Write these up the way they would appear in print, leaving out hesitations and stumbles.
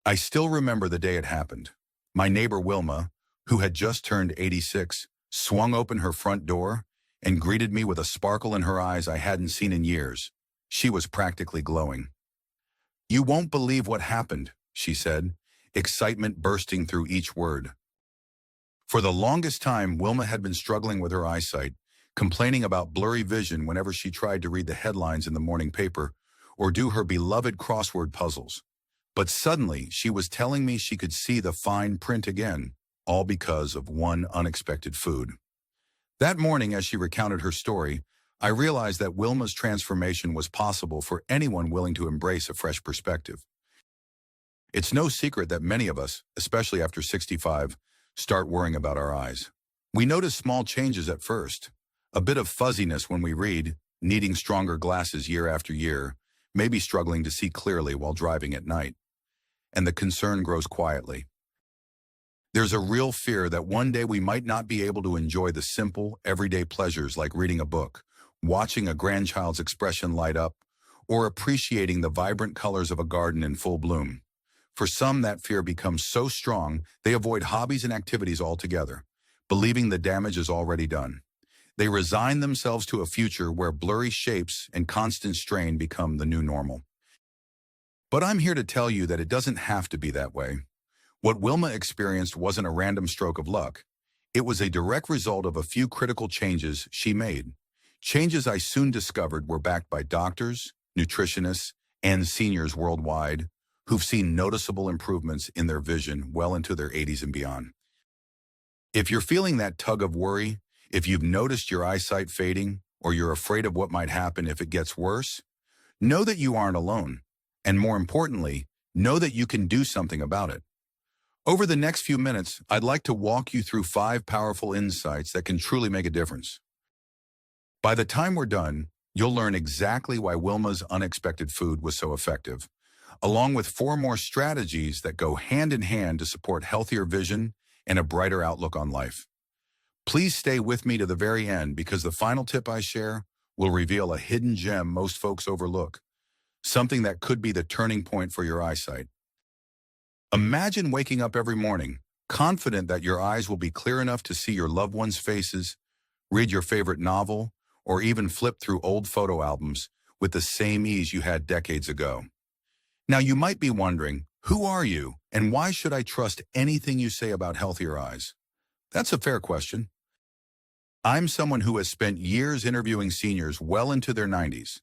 I still remember the day it happened. My neighbor Wilma, who had just turned 86, swung open her front door and greeted me with a sparkle in her eyes I hadn't seen in years. She was practically glowing. "You won't believe what happened," she said, excitement bursting through each word. For the longest time, Wilma had been struggling with her eyesight, complaining about blurry vision whenever she tried to read the headlines in the morning paper or do her beloved crossword puzzles. But suddenly, she was telling me she could see the fine print again, all because of one unexpected food. That morning, as she recounted her story, I realized that Wilma's transformation was possible for anyone willing to embrace a fresh perspective. It's no secret that many of us, especially after 65, start worrying about our eyes. We notice small changes at first, a bit of fuzziness when we read, needing stronger glasses year after year, maybe struggling to see clearly while driving at night. And the concern grows quietly. There's a real fear that one day we might not be able to enjoy the simple, everyday pleasures like reading a book, watching a grandchild's expression light up, or appreciating the vibrant colors of a garden in full bloom. For some, that fear becomes so strong, they avoid hobbies and activities altogether, believing the damage is already done. They resign themselves to a future where blurry shapes and constant strain become the new normal. But I'm here to tell you that it doesn't have to be that way. What Wilma experienced wasn't a random stroke of luck. It was a direct result of a few critical changes she made. Changes I soon discovered were backed by doctors, nutritionists, and seniors worldwide who've seen noticeable improvements in their vision well into their 80s and beyond. If you're feeling that tug of worry, if you've noticed your eyesight fading, or you're afraid of what might happen if it gets worse, know that you aren't alone. And more importantly, know that you can do something about it. Over the next few minutes, I'd like to walk you through 5 powerful insights that can truly make a difference. By the time we're done, you'll learn exactly why Wilma's unexpected food was so effective, along with 4 more strategies that go hand in hand to support healthier vision and a brighter outlook on life. Please stay with me to the very end because the final tip I share will reveal a hidden gem most folks overlook, something that could be the turning point for your eyesight. Imagine waking up every morning, confident that your eyes will be clear enough to see your loved ones' faces, read your favorite novel, or even flip through old photo albums with the same ease you had decades ago. Now you might be wondering, who are you and why should I trust anything you say about healthier eyes? That's a fair question. I'm someone who has spent years interviewing seniors well into their 90s,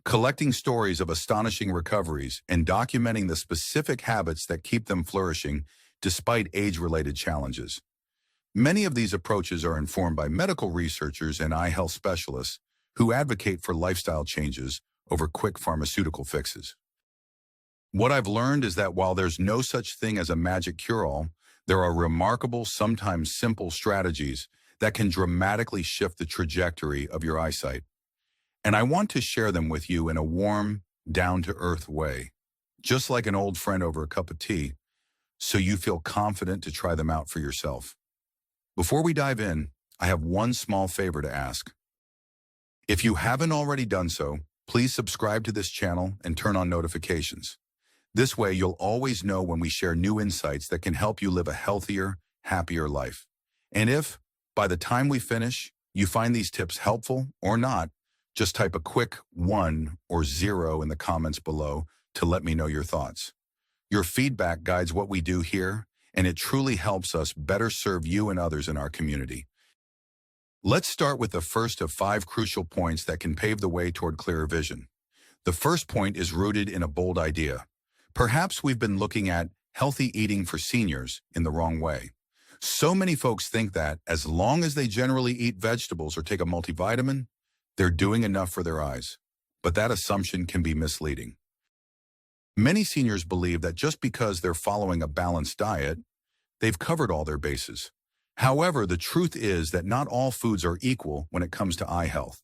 collecting stories of astonishing recoveries and documenting the specific habits that keep them flourishing despite age-related challenges. Many of these approaches are informed by medical researchers and eye health specialists who advocate for lifestyle changes over quick pharmaceutical fixes. What I've learned is that while there's no such thing as a magic cure-all, there are remarkable, sometimes simple strategies that can dramatically shift the trajectory of your eyesight. And I want to share them with you in a warm, down-to-earth way, just like an old friend over a cup of tea, so you feel confident to try them out for yourself. Before we dive in, I have one small favor to ask. If you haven't already done so, please subscribe to this channel and turn on notifications. This way, you'll always know when we share new insights that can help you live a healthier, happier life. And if, by the time we finish, you find these tips helpful or not, just type a quick 1 or 0 in the comments below to let me know your thoughts. Your feedback guides what we do here, and it truly helps us better serve you and others in our community. Let's start with the first of 5 crucial points that can pave the way toward clearer vision. The first point is rooted in a bold idea. Perhaps we've been looking at healthy eating for seniors in the wrong way. So many folks think that as long as they generally eat vegetables or take a multivitamin, they're doing enough for their eyes. But that assumption can be misleading. Many seniors believe that just because they're following a balanced diet, they've covered all their bases. However, the truth is that not all foods are equal when it comes to eye health.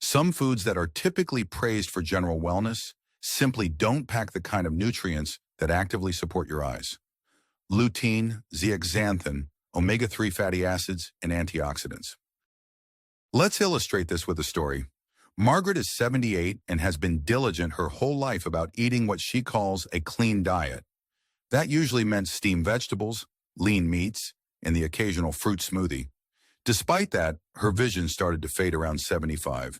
Some foods that are typically praised for general wellness simply don't pack the kind of nutrients that actively support your eyes. Lutein, zeaxanthin, omega-3 fatty acids, and antioxidants. Let's illustrate this with a story. Margaret is 78 and has been diligent her whole life about eating what she calls a clean diet. That usually meant steamed vegetables, lean meats, and the occasional fruit smoothie. Despite that, her vision started to fade around 75,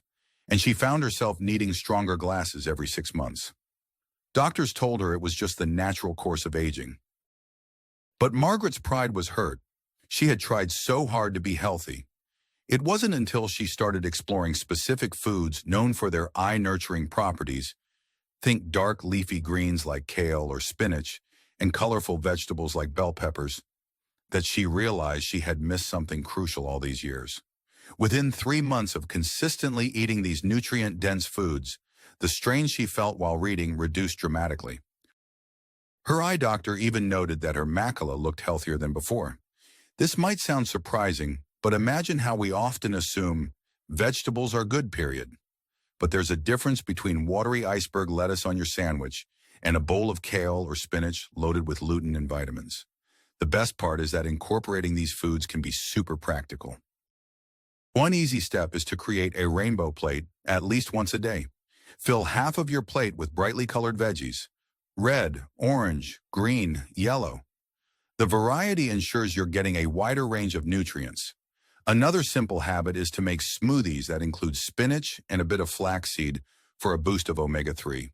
and she found herself needing stronger glasses every 6 months. Doctors told her it was just the natural course of aging. But Margaret's pride was hurt. She had tried so hard to be healthy. It wasn't until she started exploring specific foods known for their eye-nurturing properties, think dark leafy greens like kale or spinach, and colorful vegetables like bell peppers, that she realized she had missed something crucial all these years. Within 3 months of consistently eating these nutrient-dense foods, the strain she felt while reading reduced dramatically. Her eye doctor even noted that her macula looked healthier than before. This might sound surprising, but imagine how we often assume vegetables are good, period. But there's a difference between watery iceberg lettuce on your sandwich and a bowl of kale or spinach loaded with lutein and vitamins. The best part is that incorporating these foods can be super practical. One easy step is to create a rainbow plate at least once a day. Fill half of your plate with brightly colored veggies: red, orange, green, yellow. The variety ensures you're getting a wider range of nutrients. Another simple habit is to make smoothies that include spinach and a bit of flaxseed for a boost of omega-3.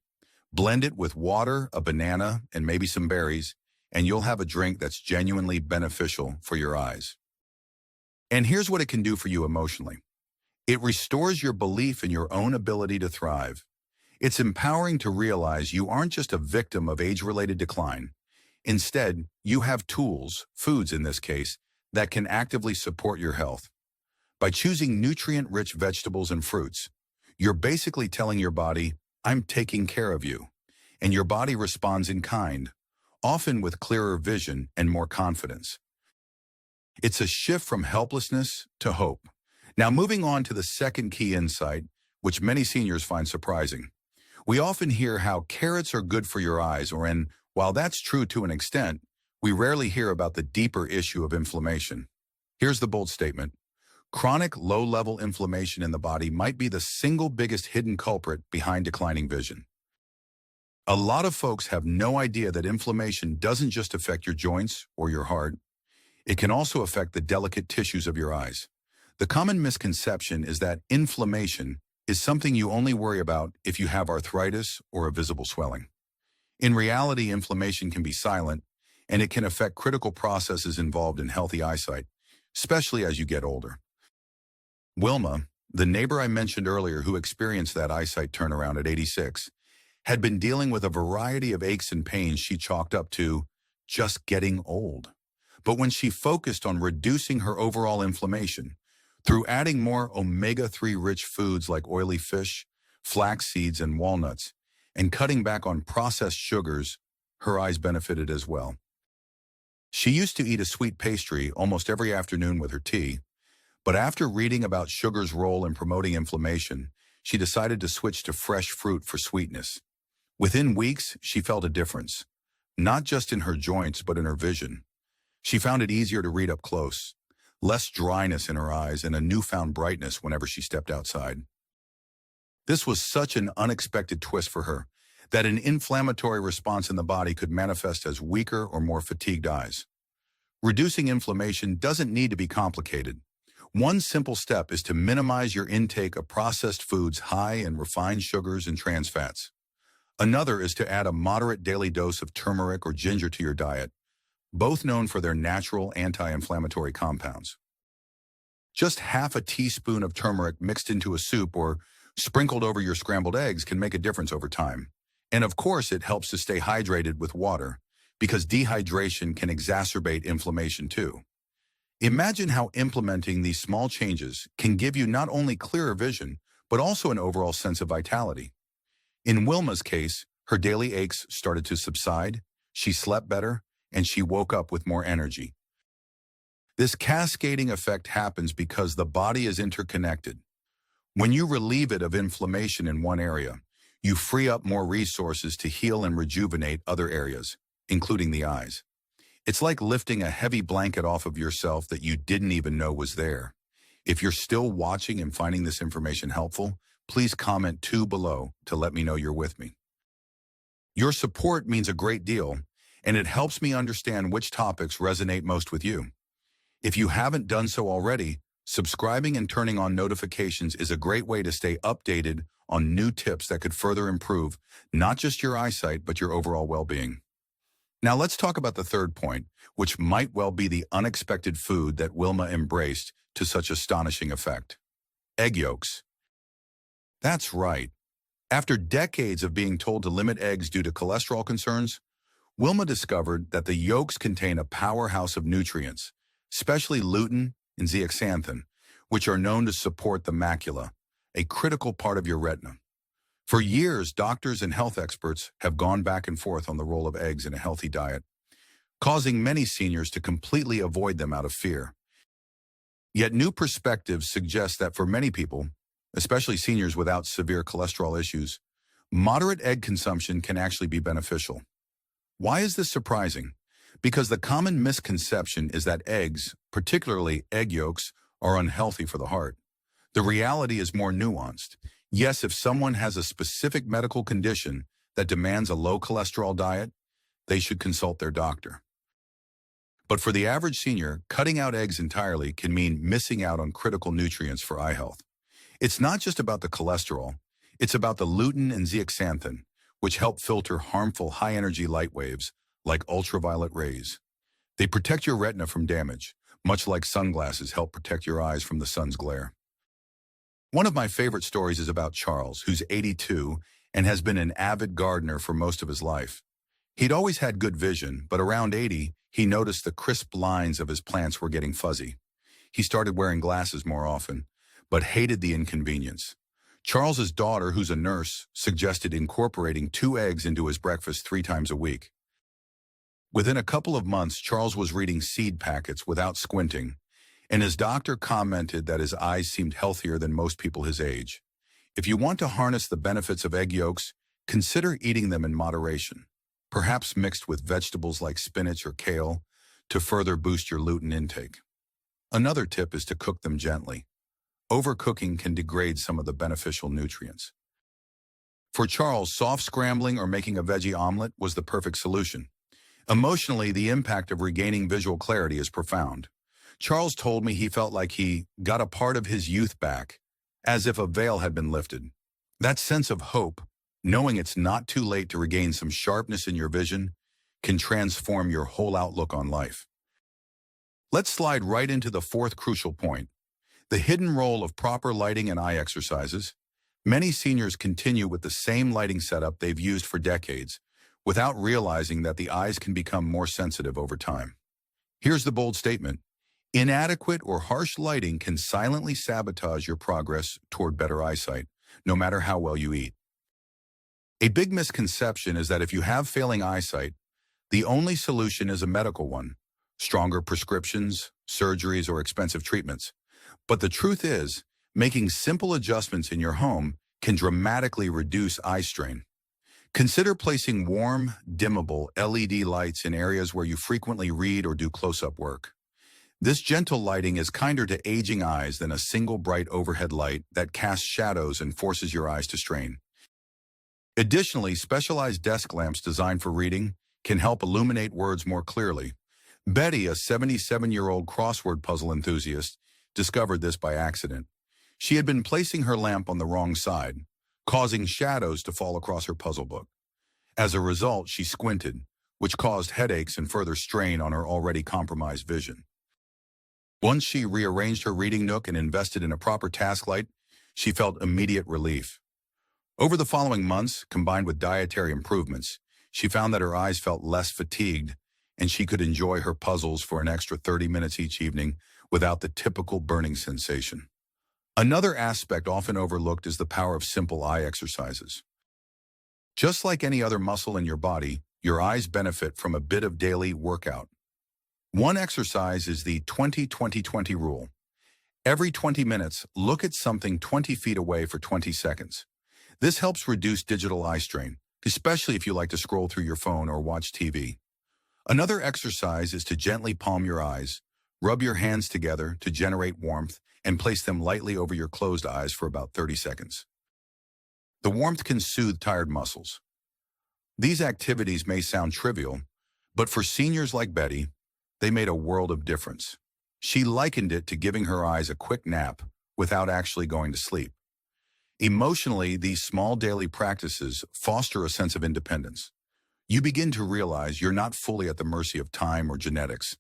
Blend it with water, a banana, and maybe some berries, and you'll have a drink that's genuinely beneficial for your eyes. And here's what it can do for you emotionally. It restores your belief in your own ability to thrive. It's empowering to realize you aren't just a victim of age-related decline. Instead, you have tools, foods in this case, that can actively support your health. By choosing nutrient-rich vegetables and fruits, you're basically telling your body, I'm taking care of you. And your body responds in kind, often with clearer vision and more confidence. It's a shift from helplessness to hope. Now, moving on to the second key insight, which many seniors find surprising. We often hear how carrots are good for your eyes, and while that's true to an extent, we rarely hear about the deeper issue of inflammation. Here's the bold statement. Chronic low-level inflammation in the body might be the single biggest hidden culprit behind declining vision. A lot of folks have no idea that inflammation doesn't just affect your joints or your heart. It can also affect the delicate tissues of your eyes. The common misconception is that inflammation is something you only worry about if you have arthritis or a visible swelling. In reality, inflammation can be silent, and it can affect critical processes involved in healthy eyesight, especially as you get older. Wilma, the neighbor I mentioned earlier who experienced that eyesight turnaround at 86, had been dealing with a variety of aches and pains she chalked up to just getting old. But when she focused on reducing her overall inflammation, through adding more omega-3 rich foods like oily fish, flax seeds, and walnuts, and cutting back on processed sugars, her eyes benefited as well. She used to eat a sweet pastry almost every afternoon with her tea, but after reading about sugar's role in promoting inflammation, she decided to switch to fresh fruit for sweetness. Within weeks, she felt a difference, not just in her joints but in her vision. She found it easier to read up close, less dryness in her eyes, and a newfound brightness whenever she stepped outside. This was such an unexpected twist for her, that an inflammatory response in the body could manifest as weaker or more fatigued eyes. Reducing inflammation doesn't need to be complicated. One simple step is to minimize your intake of processed foods high in refined sugars and trans fats. Another is to add a moderate daily dose of turmeric or ginger to your diet, both known for their natural anti-inflammatory compounds. Just half a teaspoon of turmeric mixed into a soup or sprinkled over your scrambled eggs can make a difference over time. And of course, it helps to stay hydrated with water, because dehydration can exacerbate inflammation too. Imagine how implementing these small changes can give you not only clearer vision, but also an overall sense of vitality. In Wilma's case, her daily aches started to subside, she slept better, and she woke up with more energy. This cascading effect happens because the body is interconnected. When you relieve it of inflammation in one area, you free up more resources to heal and rejuvenate other areas, including the eyes. It's like lifting a heavy blanket off of yourself that you didn't even know was there. If you're still watching and finding this information helpful, please comment 2 below to let me know you're with me. Your support means a great deal, and it helps me understand which topics resonate most with you. If you haven't done so already, subscribing and turning on notifications is a great way to stay updated on new tips that could further improve not just your eyesight, but your overall well-being. Now let's talk about the third point, which might well be the unexpected food that Wilma embraced to such astonishing effect. Egg yolks. That's right. After decades of being told to limit eggs due to cholesterol concerns, Wilma discovered that the yolks contain a powerhouse of nutrients, especially lutein and zeaxanthin, which are known to support the macula, a critical part of your retina. For years, doctors and health experts have gone back and forth on the role of eggs in a healthy diet, causing many seniors to completely avoid them out of fear. Yet new perspectives suggest that for many people, especially seniors without severe cholesterol issues, moderate egg consumption can actually be beneficial. Why is this surprising? Because the common misconception is that eggs, particularly egg yolks, are unhealthy for the heart. The reality is more nuanced. Yes, if someone has a specific medical condition that demands a low cholesterol diet, they should consult their doctor. But for the average senior, cutting out eggs entirely can mean missing out on critical nutrients for eye health. It's not just about the cholesterol, it's about the lutein and zeaxanthin, which help filter harmful high-energy light waves like ultraviolet rays. They protect your retina from damage, much like sunglasses help protect your eyes from the sun's glare. One of my favorite stories is about Charles, who's 82 and has been an avid gardener for most of his life. He'd always had good vision, but around 80, he noticed the crisp lines of his plants were getting fuzzy. He started wearing glasses more often, but hated the inconvenience. Charles's daughter, who's a nurse, suggested incorporating 2 eggs into his breakfast 3 times a week. Within a couple of months, Charles was reading seed packets without squinting, and his doctor commented that his eyes seemed healthier than most people his age. If you want to harness the benefits of egg yolks, consider eating them in moderation, perhaps mixed with vegetables like spinach or kale to further boost your lutein intake. Another tip is to cook them gently. Overcooking can degrade some of the beneficial nutrients. For Charles, soft scrambling or making a veggie omelet was the perfect solution. Emotionally, the impact of regaining visual clarity is profound. Charles told me he felt like he got a part of his youth back, as if a veil had been lifted. That sense of hope, knowing it's not too late to regain some sharpness in your vision, can transform your whole outlook on life. Let's slide right into the fourth crucial point, the hidden role of proper lighting and eye exercises. Many seniors continue with the same lighting setup they've used for decades, without realizing that the eyes can become more sensitive over time. Here's the bold statement. Inadequate or harsh lighting can silently sabotage your progress toward better eyesight, no matter how well you eat. A big misconception is that if you have failing eyesight, the only solution is a medical one, stronger prescriptions, surgeries, or expensive treatments. But the truth is, making simple adjustments in your home can dramatically reduce eye strain. Consider placing warm, dimmable LED lights in areas where you frequently read or do close-up work. This gentle lighting is kinder to aging eyes than a single bright overhead light that casts shadows and forces your eyes to strain. Additionally, specialized desk lamps designed for reading can help illuminate words more clearly. Betty, a 77-year-old crossword puzzle enthusiast, discovered this by accident. She had been placing her lamp on the wrong side, causing shadows to fall across her puzzle book. As a result, she squinted, which caused headaches and further strain on her already compromised vision. Once she rearranged her reading nook and invested in a proper task light, she felt immediate relief. Over the following months, combined with dietary improvements, she found that her eyes felt less fatigued, and she could enjoy her puzzles for an extra 30 minutes each evening without the typical burning sensation. Another aspect often overlooked is the power of simple eye exercises. Just like any other muscle in your body, your eyes benefit from a bit of daily workout. One exercise is the 20-20-20 rule. Every 20 minutes, look at something 20 feet away for 20 seconds. This helps reduce digital eye strain, especially if you like to scroll through your phone or watch TV. Another exercise is to gently palm your eyes, rub your hands together to generate warmth, and place them lightly over your closed eyes for about 30 seconds. The warmth can soothe tired muscles. These activities may sound trivial, But for seniors like Betty, they made a world of difference. She likened it to giving her eyes a quick nap without actually going to sleep. Emotionally, these small daily practices foster a sense of independence. You begin to realize you're not fully at the mercy of time or genetics.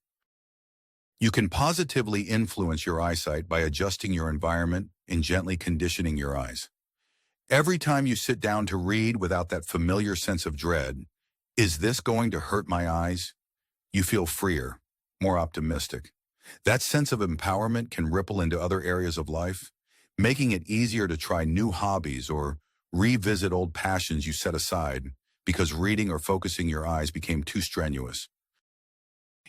You can positively influence your eyesight by adjusting your environment and gently conditioning your eyes. Every time you sit down to read without that familiar sense of dread, is this going to hurt my eyes? You feel freer, more optimistic. That sense of empowerment can ripple into other areas of life, making it easier to try new hobbies or revisit old passions you set aside because reading or focusing your eyes became too strenuous.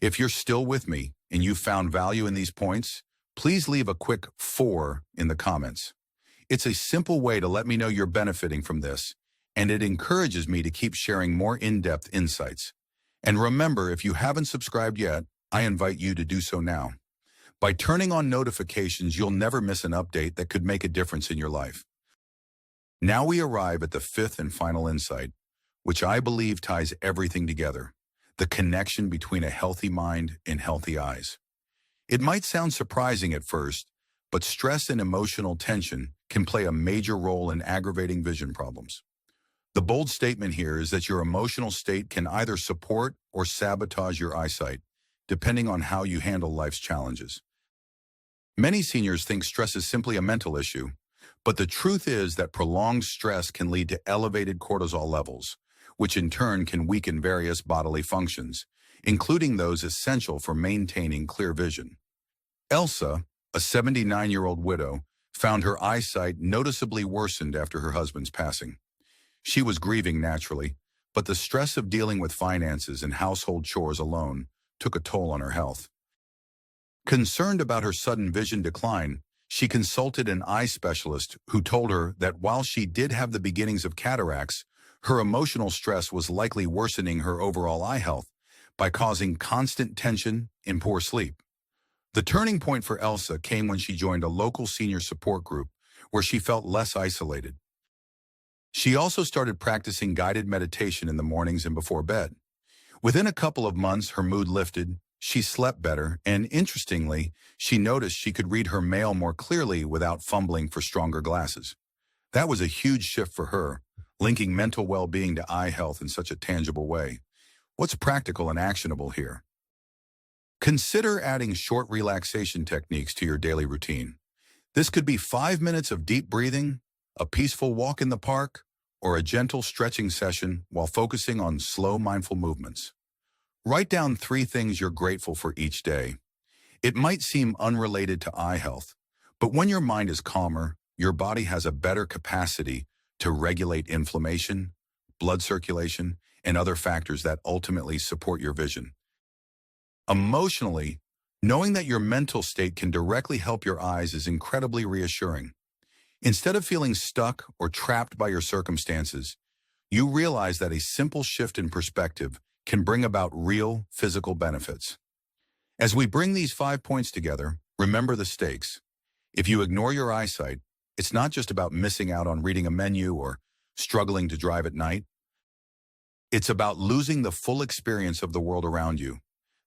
If you're still with me and you found value in these points, please leave a quick 4 in the comments. It's a simple way to let me know you're benefiting from this, and it encourages me to keep sharing more in-depth insights. And remember, if you haven't subscribed yet, I invite you to do so now. By turning on notifications, you'll never miss an update that could make a difference in your life. Now we arrive at the 5th and final insight, which I believe ties everything together: the connection between a healthy mind and healthy eyes. It might sound surprising at first, but stress and emotional tension can play a major role in aggravating vision problems. The bold statement here is that your emotional state can either support or sabotage your eyesight, depending on how you handle life's challenges. Many seniors think stress is simply a mental issue, but the truth is that prolonged stress can lead to elevated cortisol levels, which in turn can weaken various bodily functions, including those essential for maintaining clear vision. Elsa, a 79-year-old widow, found her eyesight noticeably worsened after her husband's passing. She was grieving naturally, but the stress of dealing with finances and household chores alone took a toll on her health. Concerned about her sudden vision decline, she consulted an eye specialist who told her that while she did have the beginnings of cataracts, her emotional stress was likely worsening her overall eye health by causing constant tension and poor sleep. The turning point for Elsa came when she joined a local senior support group where she felt less isolated. She also started practicing guided meditation in the mornings and before bed. Within a couple of months, her mood lifted, she slept better, and interestingly, she noticed she could read her mail more clearly without fumbling for stronger glasses. That was a huge shift for her, linking mental well-being to eye health in such a tangible way. What's practical and actionable here? Consider adding short relaxation techniques to your daily routine. This could be 5 minutes of deep breathing, a peaceful walk in the park, or a gentle stretching session while focusing on slow, mindful movements. Write down 3 things you're grateful for each day. It might seem unrelated to eye health, but when your mind is calmer, your body has a better capacity to regulate inflammation, blood circulation, and other factors that ultimately support your vision. Emotionally, knowing that your mental state can directly help your eyes is incredibly reassuring. Instead of feeling stuck or trapped by your circumstances, you realize that a simple shift in perspective can bring about real physical benefits. As we bring these 5 points together, remember the stakes. If you ignore your eyesight, it's not just about missing out on reading a menu or struggling to drive at night. It's about losing the full experience of the world around you,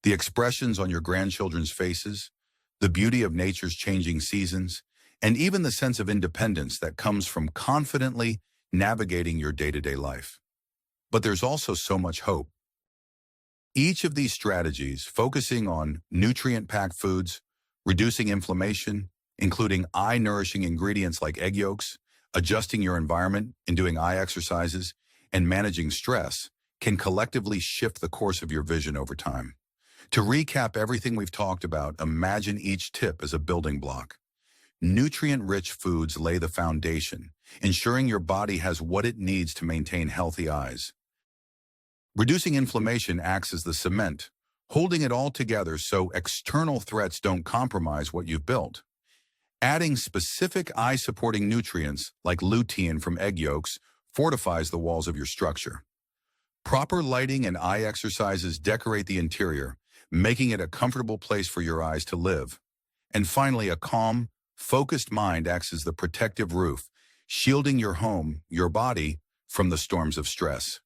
the expressions on your grandchildren's faces, the beauty of nature's changing seasons, and even the sense of independence that comes from confidently navigating your day-to-day life. But there's also so much hope. Each of these strategies, focusing on nutrient-packed foods, reducing inflammation, including eye-nourishing ingredients like egg yolks, adjusting your environment and doing eye exercises, and managing stress, can collectively shift the course of your vision over time. To recap everything we've talked about, imagine each tip as a building block. Nutrient-rich foods lay the foundation, ensuring your body has what it needs to maintain healthy eyes. Reducing inflammation acts as the cement, holding it all together so external threats don't compromise what you've built. Adding specific eye-supporting nutrients like lutein from egg yolks fortifies the walls of your structure. Proper lighting and eye exercises decorate the interior, making it a comfortable place for your eyes to live. And finally, a calm, focused mind acts as the protective roof, shielding your home, your body, from the storms of stress.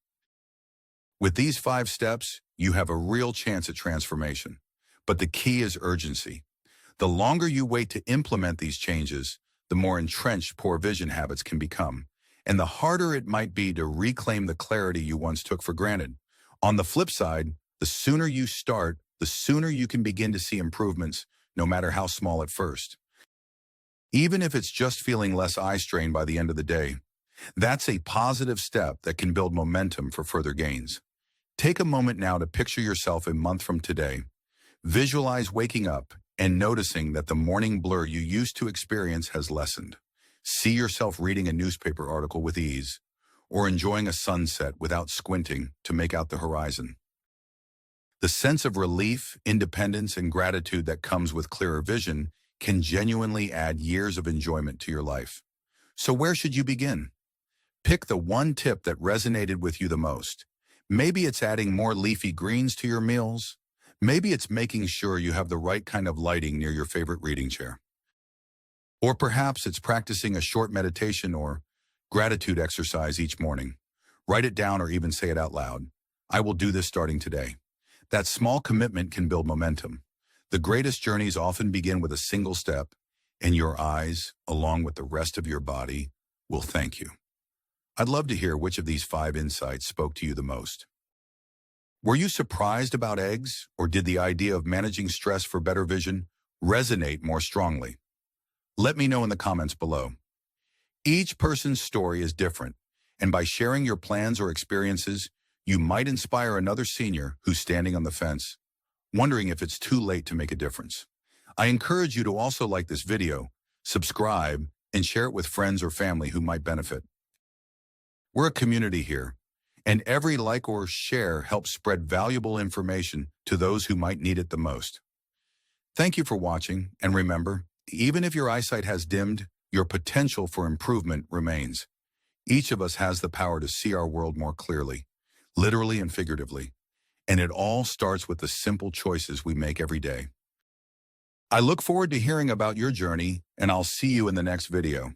With these 5 steps, you have a real chance at transformation. But the key is urgency. The longer you wait to implement these changes, the more entrenched poor vision habits can become, and the harder it might be to reclaim the clarity you once took for granted. On the flip side, the sooner you start, the sooner you can begin to see improvements, no matter how small at first. Even if it's just feeling less eye strain by the end of the day, that's a positive step that can build momentum for further gains. Take a moment now to picture yourself a month from today. Visualize waking up and noticing that the morning blur you used to experience has lessened. See yourself reading a newspaper article with ease, or enjoying a sunset without squinting to make out the horizon. The sense of relief, independence, and gratitude that comes with clearer vision can genuinely add years of enjoyment to your life. So where should you begin? Pick the one tip that resonated with you the most. Maybe it's adding more leafy greens to your meals. Maybe it's making sure you have the right kind of lighting near your favorite reading chair. Or perhaps it's practicing a short meditation or gratitude exercise each morning. Write it down or even say it out loud. I will do this starting today. That small commitment can build momentum. The greatest journeys often begin with a single step, and your eyes, along with the rest of your body, will thank you. I'd love to hear which of these 5 insights spoke to you the most. Were you surprised about eggs, or did the idea of managing stress for better vision resonate more strongly? Let me know in the comments below. Each person's story is different, and by sharing your plans or experiences, you might inspire another senior who's standing on the fence, wondering if it's too late to make a difference. I encourage you to also like this video, subscribe, and share it with friends or family who might benefit. We're a community here, and every like or share helps spread valuable information to those who might need it the most. Thank you for watching, and remember, even if your eyesight has dimmed, your potential for improvement remains. Each of us has the power to see our world more clearly, literally and figuratively, and it all starts with the simple choices we make every day. I look forward to hearing about your journey, and I'll see you in the next video.